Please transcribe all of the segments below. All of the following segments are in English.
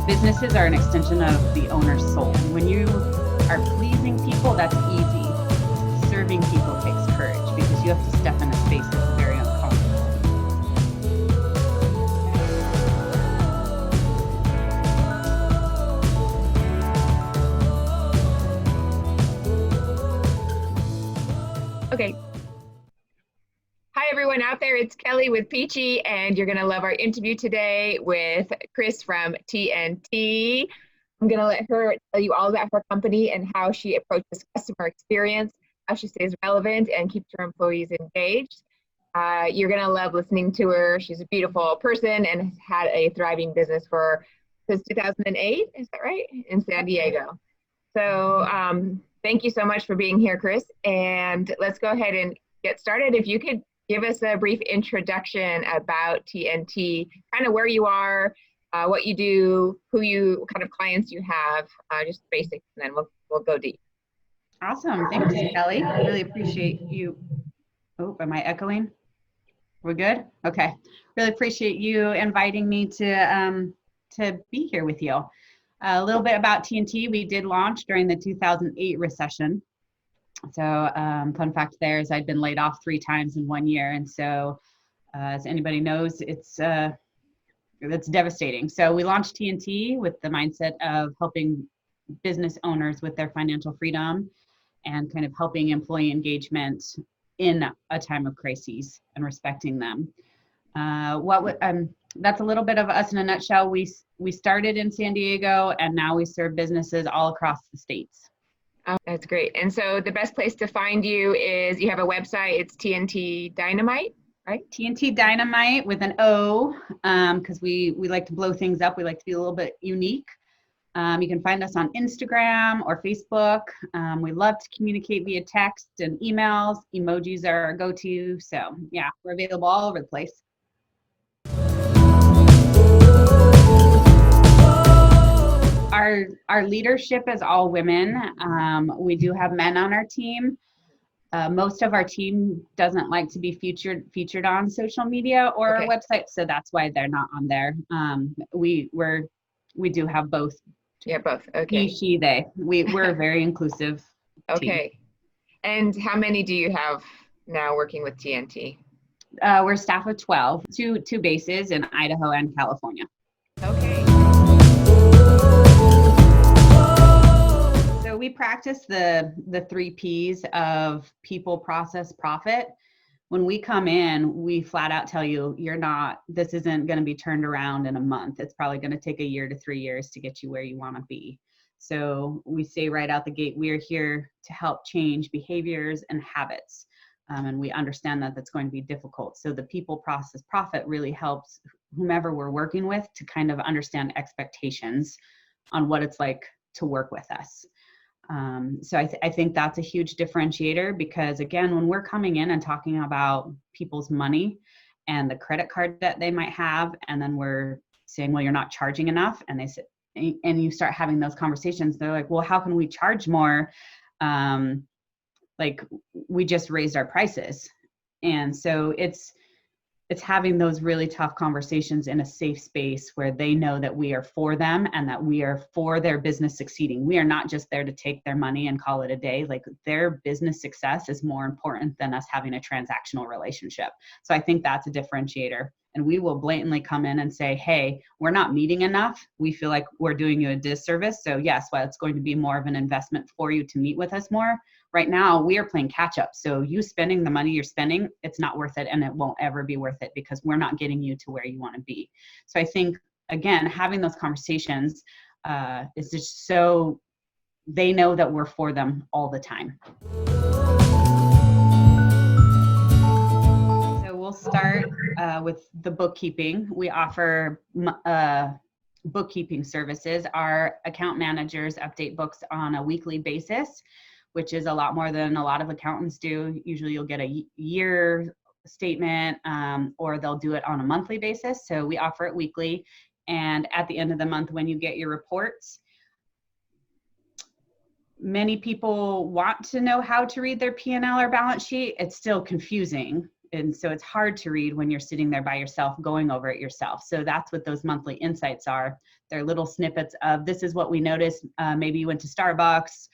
Businesses are an extension of the owner's soul. And when you are pleasing people, that's easy. Serving people takes courage because you have to step in a space that's very uncomfortable. Okay. Hi, everyone out there. It's Kelly with Peachy, and you're going to love our interview today with Chris from TNT. I'm going to let her tell you all about her company and how she approaches customer experience, how she stays relevant and keeps her employees engaged. You're going to love listening to her. She's a beautiful person and has had a thriving business since 2008. Is that right? In San Diego. So thank you so much for being here, Chris. And let's go ahead and get started. If you could give us a brief introduction about TNT, kind of where you are, what you do, what kind of clients you have, just basics, and then we'll go deep. Awesome. Thanks, Kelly. Really appreciate you. Oh, am I echoing? We're good? Okay. Really appreciate you inviting me to be here with you. A little bit about TNT. We did launch during the 2008 recession. So fun fact there is I'd been laid off 3 times in 1 year. And so as anybody knows, it's devastating. So we launched TNT with the mindset of helping business owners with their financial freedom and kind of helping employee engagement in a time of crises and respecting them. That's a little bit of us in a nutshell. We started in San Diego and now we serve businesses all across the states. Oh, that's great. And so the best place to find you is you have a website. It's TNT Dynamite, right? TNT Dynamite with an O, because we like to blow things up. We like to be a little bit unique. You can find us on Instagram or Facebook. We love to communicate via text and emails. Emojis are our go-to. So yeah, we're available all over the place. Our leadership is all women. We do have men on our team. Most of our team doesn't like to be featured on social media or our website, so that's why they're not on there. We do have both. Yeah, both. Okay. He, she, they. We're a very inclusive okay. team. And how many do you have now working with TNT? We're a staff of 12, two bases in Idaho and California. Okay. So we practice the 3 Ps of people, process, profit. When we come in, we flat out tell you, this isn't going to be turned around in a month. It's probably going to take 1 year to 3 years to get you where you want to be. So we say right out the gate, we're here to help change behaviors and habits. And we understand that that's going to be difficult. So the people, process, profit really helps whomever we're working with to kind of understand expectations on what it's like to work with us. So I think that's a huge differentiator because, again, when we're coming in and talking about people's money and the credit card that they might have, and then we're saying, well, you're not charging enough. And they say, and you start having those conversations, they're like, well, how can we charge more? Like we just raised our prices. And so it's having those really tough conversations in a safe space where they know that we are for them and that we are for their business succeeding. We are not just there to take their money and call it a day. Like their business success is more important than us having a transactional relationship. So I think that's a differentiator. And we will blatantly come in and say, hey, we're not meeting enough. We feel like we're doing you a disservice. So yes, while it's going to be more of an investment for you to meet with us more, right now we are playing catch up. So you spending the money you're spending, it's not worth it and it won't ever be worth it because we're not getting you to where you want to be. So I think, again, having those conversations is just so they know that we're for them all the time. We'll start with the bookkeeping. We offer bookkeeping services. Our account managers update books on a weekly basis, which is a lot more than a lot of accountants do. Usually you'll get a year statement or they'll do it on a monthly basis. So we offer it weekly. And at the end of the month, when you get your reports, many people want to know how to read their P&L or balance sheet. It's still confusing. And so it's hard to read when you're sitting there by yourself going over it yourself. So that's what those monthly insights are. They're little snippets of, this is what we noticed. Maybe you went to Starbucks,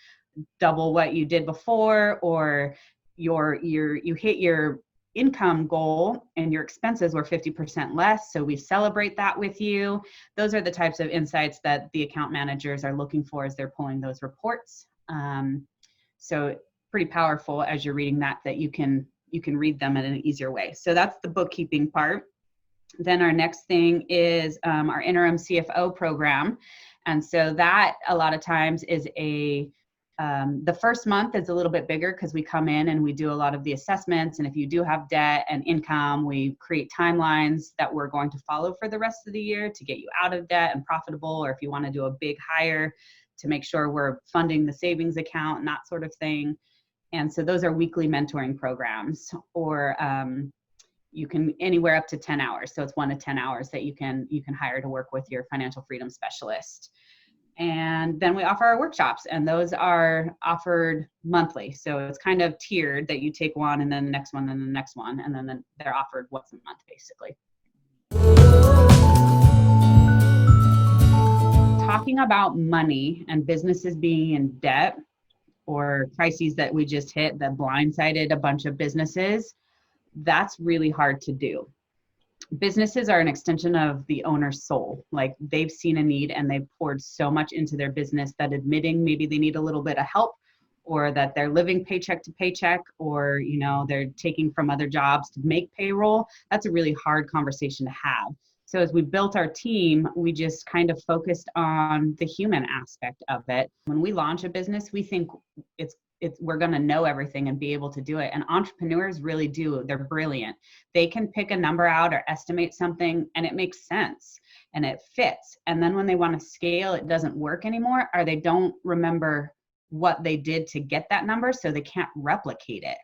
double what you did before, or you hit your income goal and your expenses were 50% less. So we celebrate that with you. Those are the types of insights that the account managers are looking for as they're pulling those reports. So pretty powerful as you're reading that you can read them in an easier way. So that's the bookkeeping part. Then our next thing is our interim CFO program. And so that a lot of times is the first month is a little bit bigger because we come in and we do a lot of the assessments. And if you do have debt and income, we create timelines that we're going to follow for the rest of the year to get you out of debt and profitable, or if you want to do a big hire to make sure we're funding the savings account and that sort of thing. And so those are weekly mentoring programs, or you can anywhere up to 10 hours. So it's 1 to 10 hours that you can hire to work with your financial freedom specialist. And then we offer our workshops, and those are offered monthly. So it's kind of tiered that you take one and then the next one and the next one, and then they're offered once a month, basically. Talking about money and businesses being in debt, or crises that we just hit that blindsided a bunch of businesses, that's really hard to do. Businesses are an extension of the owner's soul. Like, they've seen a need and they've poured so much into their business that admitting maybe they need a little bit of help, or that they're living paycheck to paycheck, or they're taking from other jobs to make payroll, that's a really hard conversation to have. So as we built our team, we just kind of focused on the human aspect of it. When we launch a business, we think we're going to know everything and be able to do it. And entrepreneurs really do. They're brilliant. They can pick a number out or estimate something and it makes sense and it fits. And then when they want to scale, it doesn't work anymore, or they don't remember what they did to get that number, so they can't replicate it.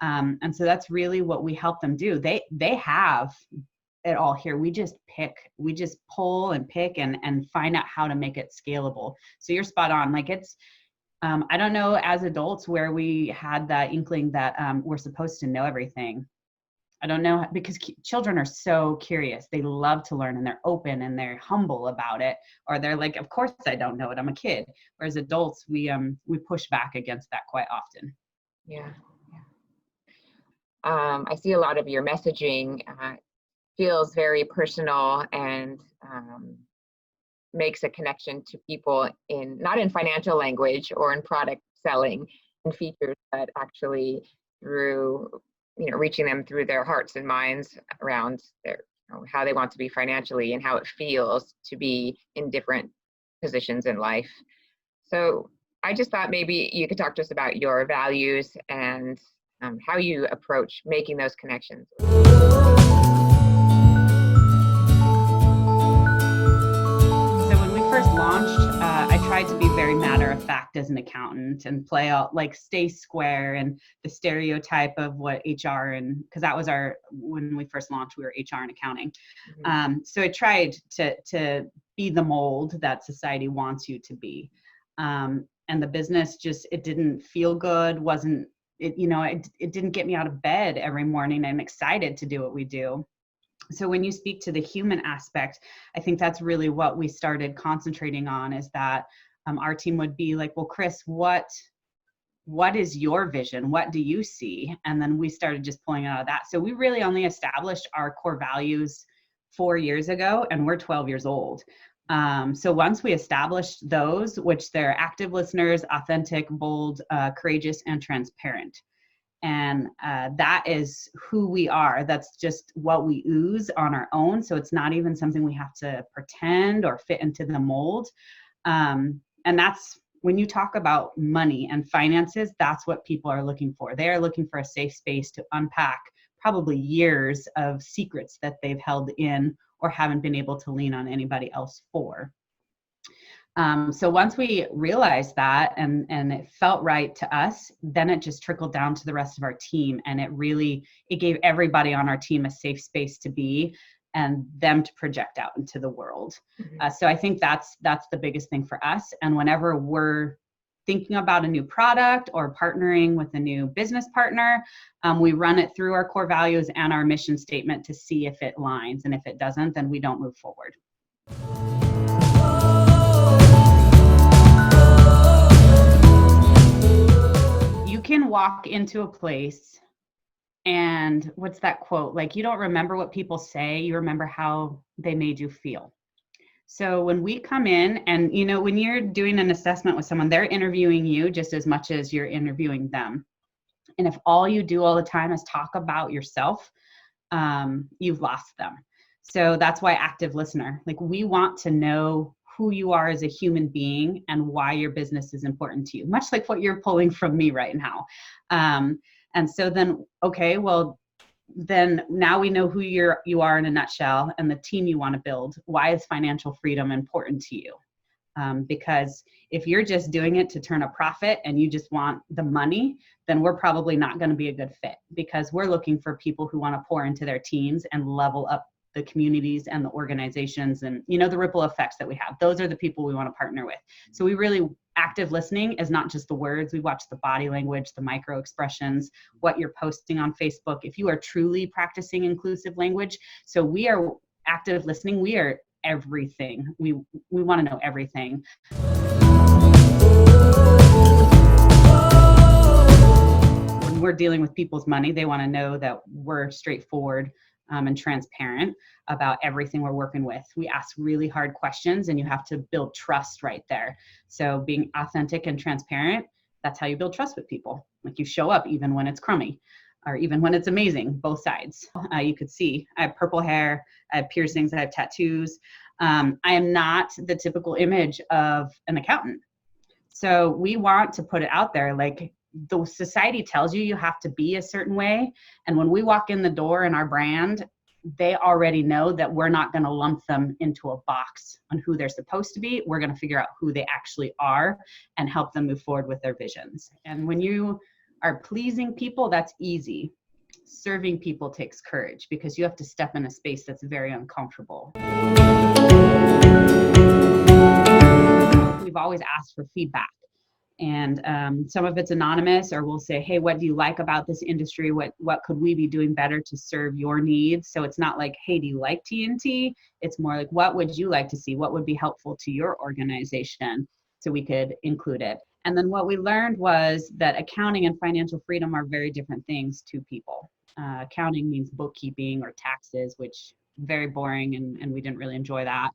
And so that's really what we help them do. They have it all here. We just pull and pick and find out how to make it scalable. So you're spot on. Like, it's, I don't know as adults where we had that inkling that we're supposed to know everything. I don't know, because children are so curious. They love to learn and they're open and they're humble about it. Or they're like, of course I don't know it, I'm a kid. Whereas adults, we push back against that quite often. Yeah. I see a lot of your messaging feels very personal and makes a connection to people not in financial language or in product selling and features, but actually through reaching them through their hearts and minds around their how they want to be financially and how it feels to be in different positions in life. So I just thought maybe you could talk to us about your values and how you approach making those connections. I tried to be very matter of fact as an accountant and play out, like, stay square and the stereotype of what HR, and because that was when we first launched, we were HR and accounting. Mm-hmm. So I tried to be the mold that society wants you to be. And the business it didn't feel good. It didn't get me out of bed every morning and excited to do what we do. So when you speak to the human aspect, I think that's really what we started concentrating on, is that our team would be like, well, Chris, what is your vision? What do you see? And then we started just pulling out of that. So we really only established our core values 4 years ago, and we're 12 years old. So once we established those, which they're active listeners, authentic, bold, courageous, and transparent. And that is who we are. That's just what we ooze on our own. So it's not even something we have to pretend or fit into the mold. And that's when you talk about money and finances, that's what people are looking for. They are looking for a safe space to unpack probably years of secrets that they've held in or haven't been able to lean on anybody else for. So once we realized that and it felt right to us, then it just trickled down to the rest of our team. And it gave everybody on our team a safe space to be and them to project out into the world. Mm-hmm. So I think that's the biggest thing for us. And whenever we're thinking about a new product or partnering with a new business partner, we run it through our core values and our mission statement to see if it aligns. And if it doesn't, then we don't move forward. You can walk into a place and what's that quote? Like, you don't remember what people say, you remember how they made you feel. So when we come in and, you know, when you're doing an assessment with someone, they're interviewing you just as much as you're interviewing them. And if all you do all the time is talk about yourself, you've lost them. So that's why active listener, like we want to know who you are as a human being and why your business is important to you, much like what you're pulling from me right now. And so then, okay, well, then now we know who you are in a nutshell and the team you want to build. Why is financial freedom important to you? Because if you're just doing it to turn a profit and you just want the money, then we're probably not going to be a good fit, because we're looking for people who want to pour into their teams and level up the communities and the organizations and, you know, the ripple effects that we have. Those are the people we want to partner with. So we really, active listening is not just the words. We watch the body language, the micro expressions, what you're posting on Facebook. If you are truly practicing inclusive language, so we are active listening. We are everything. We want to know everything. When we're dealing with people's money, they want to know that we're straightforward and transparent about everything we're working with. We ask really hard questions and you have to build trust right there. So being authentic and transparent, that's how you build trust with people. Like you show up even when it's crummy or even when it's amazing, both sides. You could see I have purple hair, I have piercings, I have tattoos. I am not the typical image of an accountant. So we want to put it out there. Like the society tells you have to be a certain way. And when we walk in the door in our brand, they already know that we're not going to lump them into a box on who they're supposed to be. We're going to figure out who they actually are and help them move forward with their visions. And when you are pleasing people, that's easy. Serving people takes courage because you have to step in a space that's very uncomfortable. We've always asked for feedback. And some of it's anonymous, or we'll say, hey, what do you like about this industry? What could we be doing better to serve your needs? So it's not like, hey, do you like TNT? It's more like, what would you like to see? What would be helpful to your organization? So we could include it. And then what we learned was that accounting and financial freedom are very different things to people. Accounting means bookkeeping or taxes, which very boring, and we didn't really enjoy that.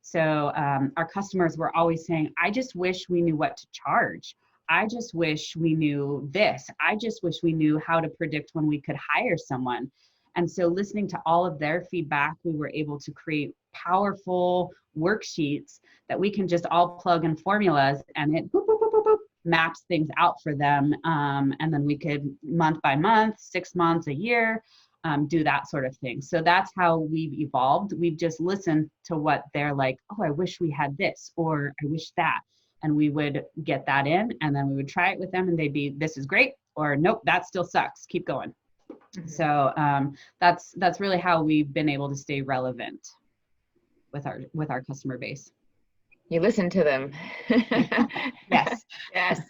So our customers were always saying, I just wish we knew what to charge. I just wish we knew this. I just wish we knew how to predict when we could hire someone. And so listening to all of their feedback, we were able to create powerful worksheets that we can just all plug in formulas and it boop, boop, boop, boop, boop, maps things out for them. And then we could month by month, 6 months, a year, do that sort of thing. So that's how we've evolved. We've just listened to what they're like, oh, I wish we had this, or I wish that. And we would get that in, and then we would try it with them and they'd be, this is great, or nope, that still sucks, keep going. Mm-hmm. So that's really how we've been able to stay relevant with our customer base. You listen to them. Yes. Yes.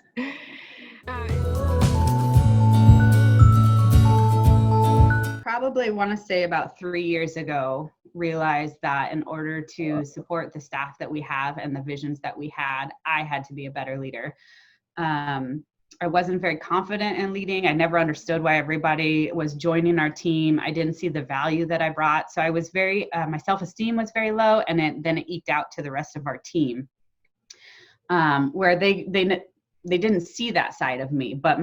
Probably want to say about 3 years ago, realized that in order to support the staff that we have and the visions that we had, I had to be a better leader. I wasn't very confident in leading. I never understood why everybody was joining our team. I didn't see the value that I brought. So I was very, my self-esteem was very low, and then it eked out to the rest of our team, where they didn't see that side of me. But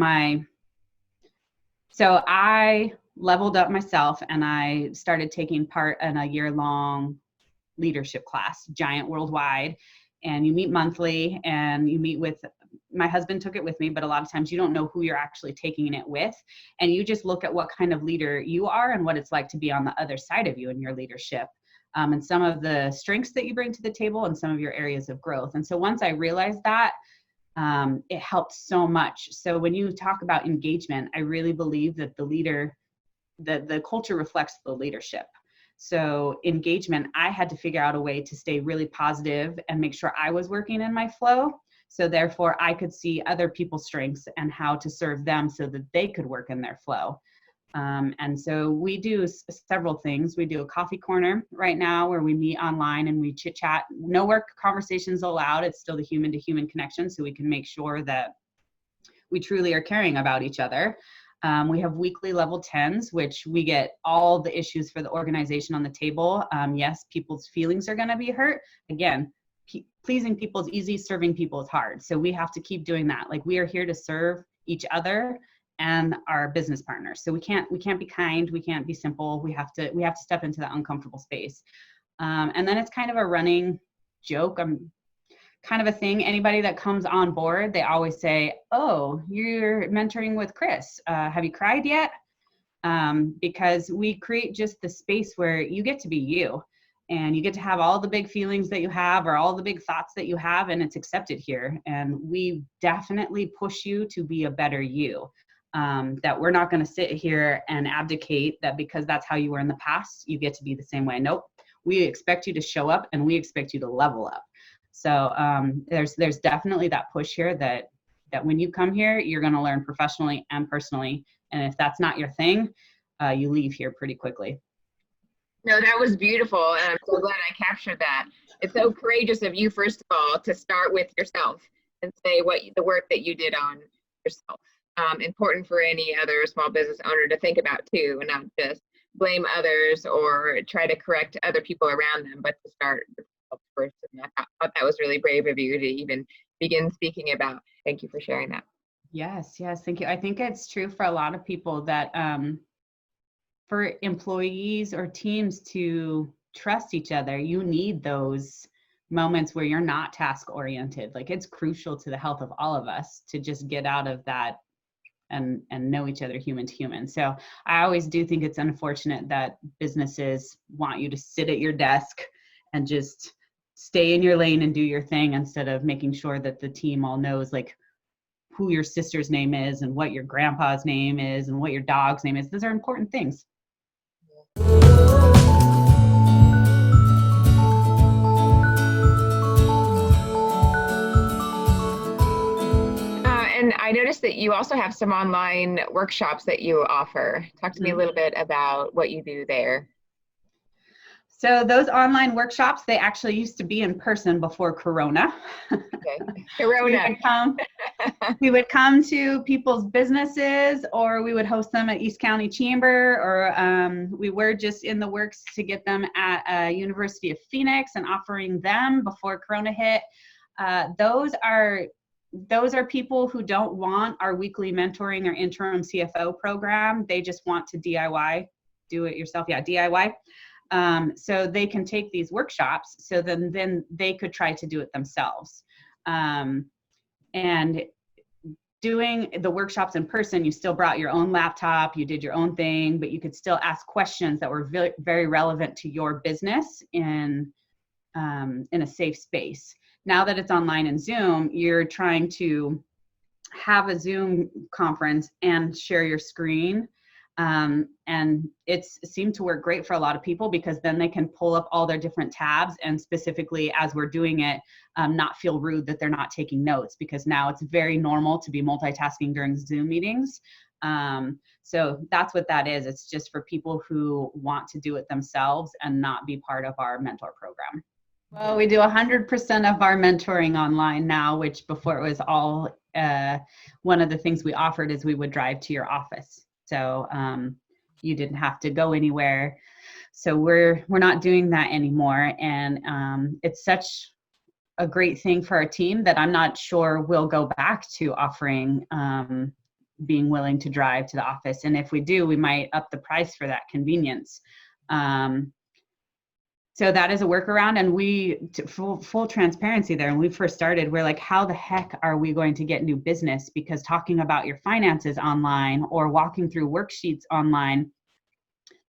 so I leveled up myself and I started taking part in a year-long leadership class, giant worldwide. And you meet monthly and you meet with, my husband took it with me, but a lot of times you don't know who you're actually taking it with. And you just look at what kind of leader you are and what it's like to be on the other side of you in your leadership. And some of the strengths that you bring to the table and some of your areas of growth. And so once I realized that, it helped so much. So when you talk about engagement, I really believe that the culture reflects the leadership. So engagement, I had to figure out a way to stay really positive and make sure I was working in my flow. So therefore, I could see other people's strengths and how to serve them so that they could work in their flow. And so we do several things. We do a coffee corner right now where we meet online and we chit chat. No work conversations allowed. It's still the human to human connection, so we can make sure that we truly are caring about each other. We have weekly level 10s, which we get all the issues for the organization on the table. Yes, people's feelings are going to be hurt. Again, pleasing people is easy, serving people is hard. So we have to keep doing that. Like, we are here to serve each other and our business partners. So we can't be kind, we can't be simple. We have to step into that uncomfortable space. And then it's kind of a running joke. Kind of a thing. Anybody that comes on board, they always say, "Oh, you're mentoring with Chris. Have you cried yet?" Because we create just the space where you get to be you, and you get to have all the big feelings that you have or all the big thoughts that you have, and it's accepted here. And we definitely push you to be a better you. That we're not going to sit here and abdicate that because that's how you were in the past, you get to be the same way. Nope. We expect you to show up, and we expect you to level up. So there's definitely that push here that when you come here, you're going to learn professionally and personally. And if that's not your thing, you leave here pretty quickly. No, that was beautiful. And I'm so glad I captured that. It's so courageous of you, first of all, to start with yourself and say the work that you did on yourself. Important for any other small business owner to think about too, and not just blame others or try to correct other people around them, but to start first. And I thought that was really brave of you to even begin speaking about. Thank you for sharing that. Yes, thank you. I think it's true for a lot of people that for employees or teams to trust each other, you need those moments where you're not task oriented. Like, it's crucial to the health of all of us to just get out of that and know each other human to human. So I always do think it's unfortunate that businesses want you to sit at your desk and just stay in your lane and do your thing, instead of making sure that the team all knows like who your sister's name is and what your grandpa's name is and what your dog's name is. Those are important things. And I noticed that you also have some online workshops that you offer. Talk to me a little bit about what you do there. So those online workshops, they actually used to be in person before Corona. Okay. Corona. We would come to people's businesses, or we would host them at East County Chamber, or we were just in the works to get them at University of Phoenix and offering them before Corona hit. Those are people who don't want our weekly mentoring or interim CFO program. They just want to DIY, do it yourself. Yeah, DIY. So they can take these workshops, so then they could try to do it themselves. And doing the workshops in person, you still brought your own laptop, you did your own thing, but you could still ask questions that were very, very relevant to your business in a safe space. Now that it's online and Zoom, you're trying to have a Zoom conference and share your screen. And it's seemed to work great for a lot of people, because then they can pull up all their different tabs and specifically as we're doing it, not feel rude that they're not taking notes, because now it's very normal to be multitasking during Zoom meetings. So that's what that is. It's just for people who want to do it themselves and not be part of our mentor program. Well, we do 100% of our mentoring online now, which before it was all, one of the things we offered is we would drive to your office. So you didn't have to go anywhere. So we're not doing that anymore. And it's such a great thing for our team that I'm not sure we'll go back to offering being willing to drive to the office. And if we do, we might up the price for that convenience. So that is a workaround. And we, full transparency there, when we first started, we're like, how the heck are we going to get new business? Because talking about your finances online or walking through worksheets online,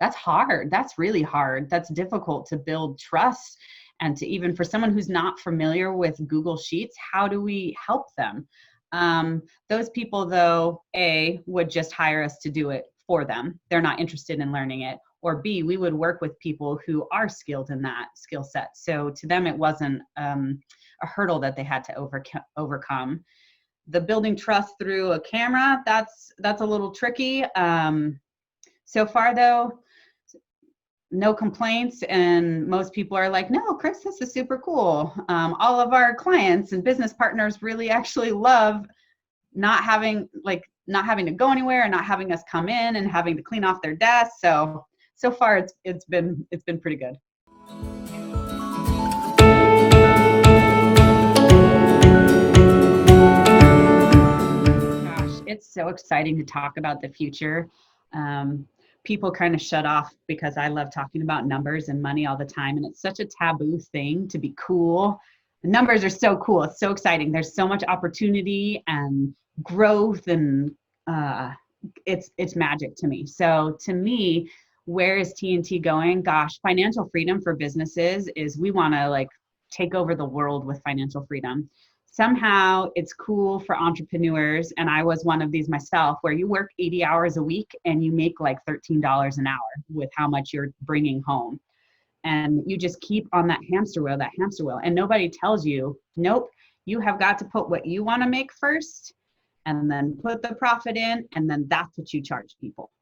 that's hard. That's really hard. That's difficult to build trust. And to even for someone who's not familiar with Google Sheets, how do we help them? Those people, though, would just hire us to do it for them. They're not interested in learning it. or B, we would work with people who are skilled in that skill set. So to them, it wasn't a hurdle that they had to overcome. The building trust through a camera, that's a little tricky. So far though, no complaints, and most people are like, no, Chris, this is super cool. All of our clients and business partners really actually love not having to go anywhere and not having us come in and having to clean off their desks. So far it's been pretty good. Gosh, it's so exciting to talk about the future. People kind of shut off because I love talking about numbers and money all the time, and it's such a taboo thing to be cool. The numbers are so cool. It's so exciting. There's so much opportunity and growth, and it's magic to me. So to me, where is TNT going? Gosh, financial freedom for businesses is, we want to like take over the world with financial freedom. Somehow it's cool for entrepreneurs, and I was one of these myself, where you work 80 hours a week and you make like $13 an hour with how much you're bringing home. And you just keep on that hamster wheel, and nobody tells you, nope, you have got to put what you want to make first, and then put the profit in, and then that's what you charge people.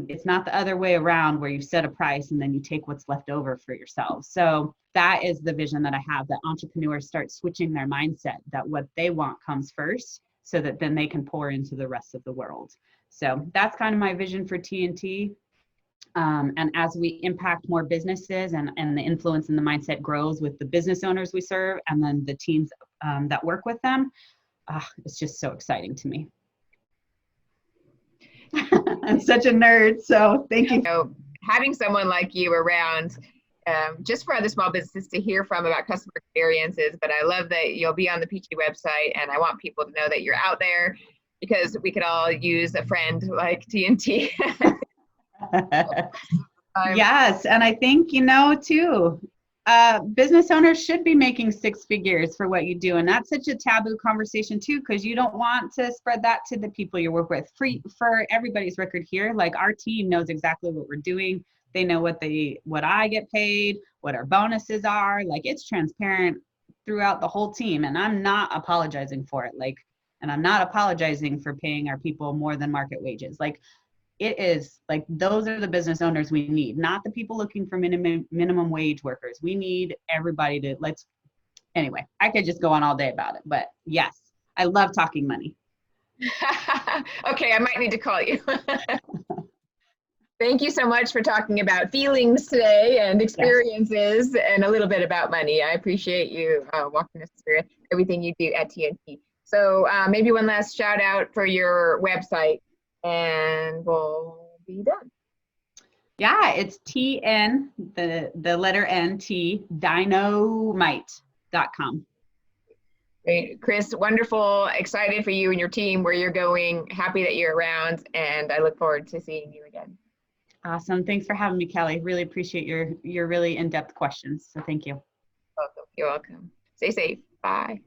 It's not the other way around, where you set a price and then you take what's left over for yourself. So that is the vision that I have, that entrepreneurs start switching their mindset, that what they want comes first, so that then they can pour into the rest of the world. So that's kind of my vision for TNT. And as we impact more businesses, and the influence and the mindset grows with the business owners we serve, and then the teams that work with them, it's just so exciting to me. I'm such a nerd, so thank you. Having someone like you around, just for other small businesses to hear from about customer experiences, but I love that you'll be on the Peachy website, and I want people to know that you're out there, because we could all use a friend like TNT. Yes, and I think, too, business owners should be making six figures for what you do, and that's such a taboo conversation too, because you don't want to spread that to the people you work with. For everybody's record here, like, our team knows exactly what we're doing. They know what I get paid, what our bonuses are. Like, it's transparent throughout the whole team, and I'm not apologizing for it. And I'm not apologizing for paying our people more than market wages. Like, it is like, those are the business owners we need, not the people looking for minimum wage workers. We need everybody to anyway, I could just go on all day about it, but yes, I love talking money. Okay, I might need to call you. Thank you so much for talking about feelings today, and experiences, and a little bit about money. I appreciate you walking us through everything you do at TNT. So maybe one last shout out for your website, and we'll be done. Yeah, it's TN, the letter NT, dynamite.com. Great. Chris, wonderful, excited for you and your team, where you're going, happy that you're around, and I look forward to seeing you again. Awesome. Thanks for having me, Kelly. Really appreciate your really in-depth questions. So thank you. Welcome. You're welcome. Stay safe. Bye.